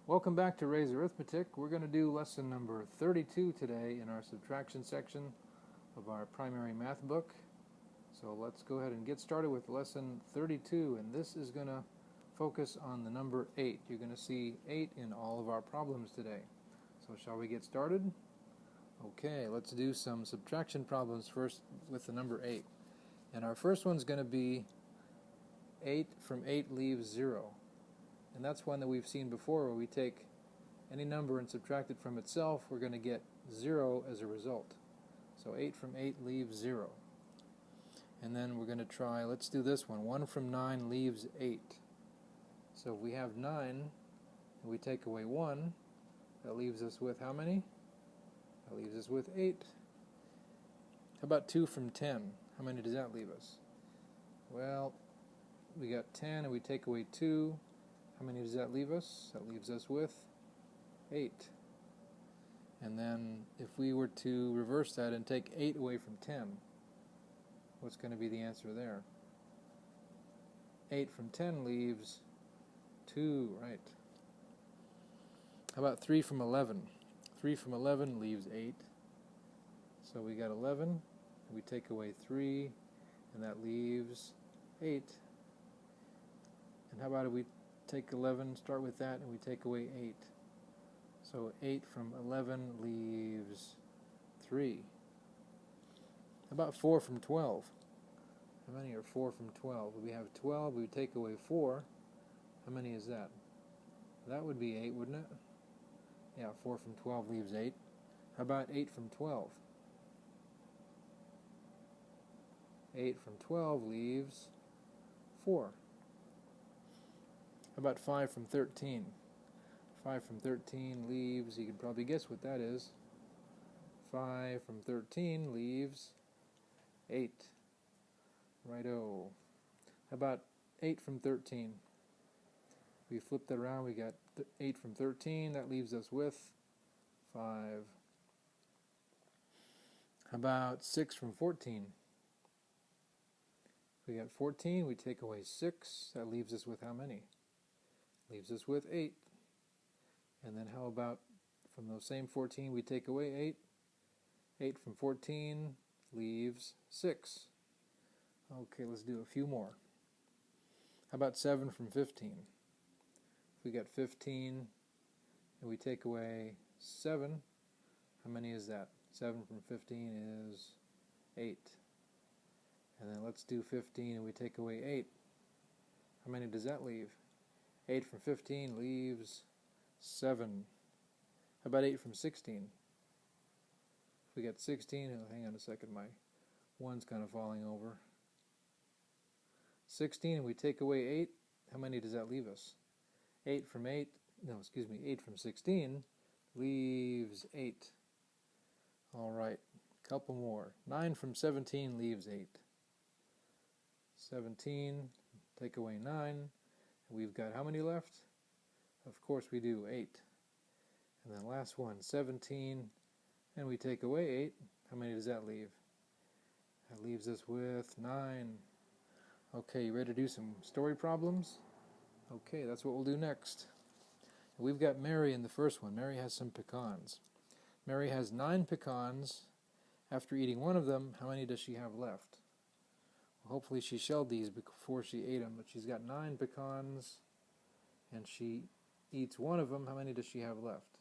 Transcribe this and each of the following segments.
Welcome back to Ray's Arithmetic. We're going to do lesson number 32 today in our subtraction section of our primary math book. So let's go ahead and get started with lesson 32, and this is going to focus on the number 8. You're going to see 8 in all of our problems today. So shall we get started? Okay, let's do some subtraction problems first with the number 8. And our first one's going to be 8 from 8 leaves 0. And that's one that we've seen before, where we take any number and subtract it from itself. We're going to get 0 as a result. So 8 from 8 leaves 0. And then we're going to try, let's do this one. 1 from 9 leaves 8. So if we have 9 and we take away 1, that leaves us with how many? That leaves us with 8. How about 2 from 10? How many does that leave us? Well, we got 10 and we take away 2. How many does that leave us? That leaves us with 8. And then if we were to reverse that and take 8 away from 10, what's going to be the answer there? 8 from 10 leaves 2, right? How about 3 from 11? 3 from 11 leaves 8. So we got 11, and we take away 3, and that leaves 8. And how about if we take 11, start with that, and we take away 8. So 8 from 11 leaves 3. How about 4 from 12? How many are 4 from 12? We have 12, we take away 4. How many is that? That would be 8, wouldn't it? Yeah, 4 from 12 leaves 8. How about 8 from 12? 8 from 12 leaves 4. How about 5 from 13? 5 from 13 leaves, you can probably guess what that is. 5 from 13 leaves 8. Righto. How about 8 from 13? We flip that around, we got 8 from 13, that leaves us with 5. How about 6 from 14? We got 14, we take away 6, that leaves us with how many? Leaves us with 8. And then how about from those same 14 we take away 8? 8 from 14 leaves 6. Okay, let's do a few more. How about 7 from 15? If we got 15 and we take away 7, how many is that? 7 from 15 is 8. And then let's do 15 and we take away 8. How many does that leave? 8 from 15 leaves 7. How about 8 from 16? If we got 16, oh, hang on a second, my one's kind of falling over. 16 and we take away 8, how many does that leave us? 8 from 16 leaves 8. Alright, couple more. 9 from 17 leaves 8. 17, take away 9. We've got how many left? Of course we do, 8. And then last one, 17, and we take away 8. How many does that leave? That leaves us with 9. Okay, you ready to do some story problems? Okay, that's what we'll do next. We've got Mary in the first one. Mary has some pecans. Mary has 9 pecans. After eating one of them, how many does she have left? Hopefully she shelled these before she ate them, but she's got 9 pecans, and she eats one of them. How many does she have left?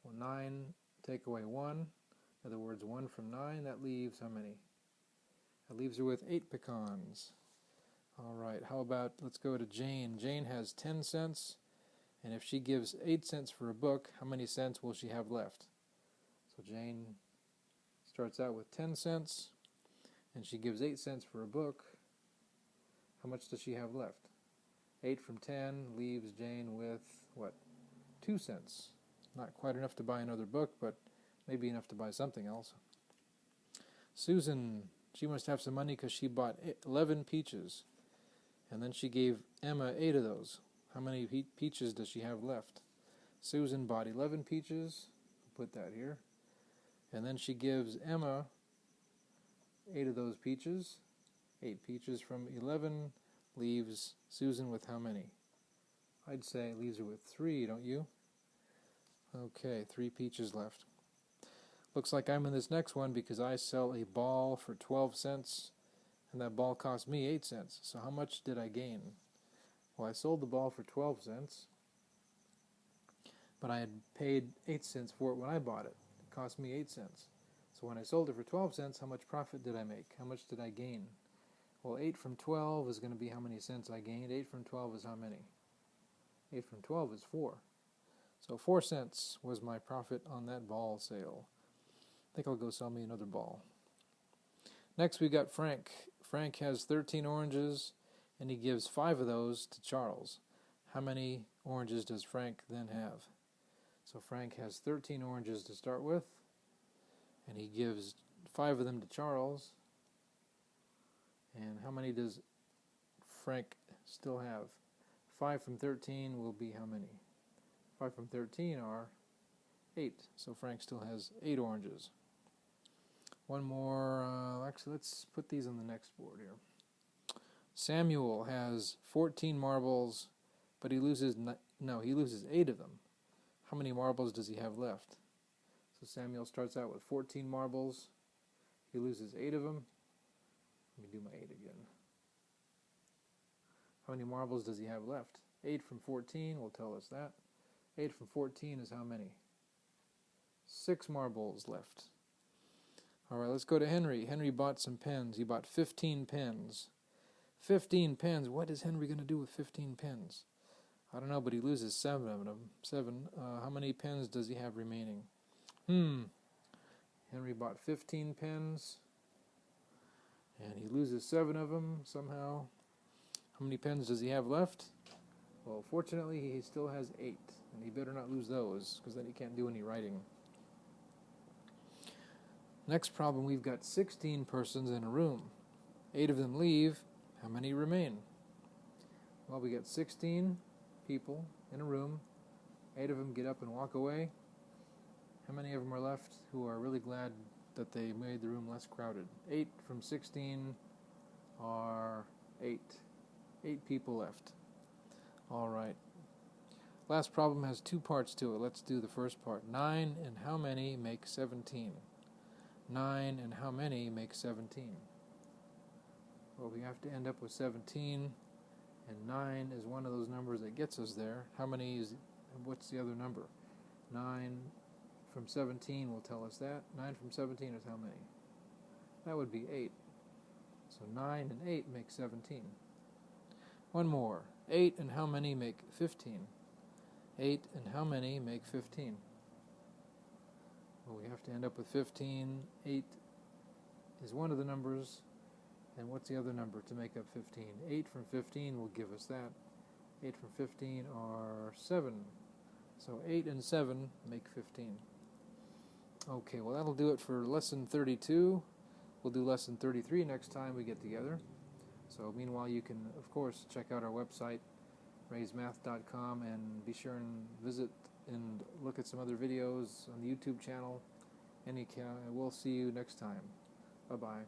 Well, 9, take away 1. In other words, 1 from 9, that leaves how many? That leaves her with 8 pecans. Alright, how about, let's go to Jane. Jane has 10 cents, and if she gives 8 cents for a book, how many cents will she have left? So Jane starts out with 10 cents. And she gives 8 cents for a book. How much does she have left? 8 from 10 leaves Jane with, what, 2 cents. Not quite enough to buy another book, but maybe enough to buy something else. Susan, she must have some money because she bought 11 peaches. And then she gave Emma 8 of those. How many peaches does she have left? Susan bought 11 peaches. I'll put that here. And then she gives Emma 8 of those peaches. 8 peaches from 11 leaves Susan with how many? I'd say it leaves her with 3, don't you? Okay, 3 peaches left. Looks like I'm in this next one because I sell a ball for 12 cents, and that ball cost me 8 cents. So how much did I gain? Well, I sold the ball for 12 cents, but I had paid 8 cents for it when I bought it. It cost me 8 cents. So when I sold it for 12 cents, how much profit did I make? How much did I gain? Well, 8 from 12 is going to be how many cents I gained. 8 from 12 is how many? 8 from 12 is 4. So 4 cents was my profit on that ball sale. I think I'll go sell me another ball. Next we got Frank. Frank has 13 oranges, and he gives 5 of those to Charles. How many oranges does Frank then have? So Frank has 13 oranges to start with, and he gives 5 of them to Charles. And how many does Frank still have? 5 from 13 will be how many? 5 from 13 are 8. So Frank still has 8 oranges. One more. Actually, let's put these on the next board here. Samuel has 14 marbles, but he loses 8 of them. How many marbles does he have left? So Samuel starts out with 14 marbles. He loses 8 of them. Let me do my 8 again. How many marbles does he have left? 8 from 14 will tell us that. 8 from 14 is how many? 6 marbles left. Alright, let's go to Henry. Henry bought some pens. He bought 15 pens. 15 pens. What is Henry going to do with 15 pens? I don't know, but he loses 7 of them. 7. How many pens does he have remaining? Henry bought 15 pens, and he loses 7 of them somehow. How many pens does he have left? Well, fortunately, he still has 8, and he better not lose those, because then he can't do any writing. Next problem, we've got 16 persons in a room. 8 of them leave. How many remain? Well, we got 16 people in a room. 8 of them get up and walk away. How many of them are left who are really glad that they made the room less crowded? 8 from 16 are 8. 8 people left. All right. Last problem has 2 parts to it. Let's do the first part. 9 and how many make 17? 9 and how many make 17? Well, we have to end up with 17, and 9 is one of those numbers that gets us there. How many is, what's the other number? 9 from 17 will tell us that. 9 from 17 is how many? That would be 8. So 9 and 8 make 17. One more. 8 and how many make 15? 8 and how many make 15? Well, we have to end up with 15. 8 is one of the numbers. And what's the other number to make up 15? 8 from 15 will give us that. 8 from 15 are 7. So 8 and 7 make 15. Okay, well that'll do it for lesson 32. We'll do lesson 33 next time we get together. So meanwhile, you can, of course, check out our website, raisemath.com, and be sure and visit and look at some other videos on the YouTube channel. We'll see you next time. Bye-bye.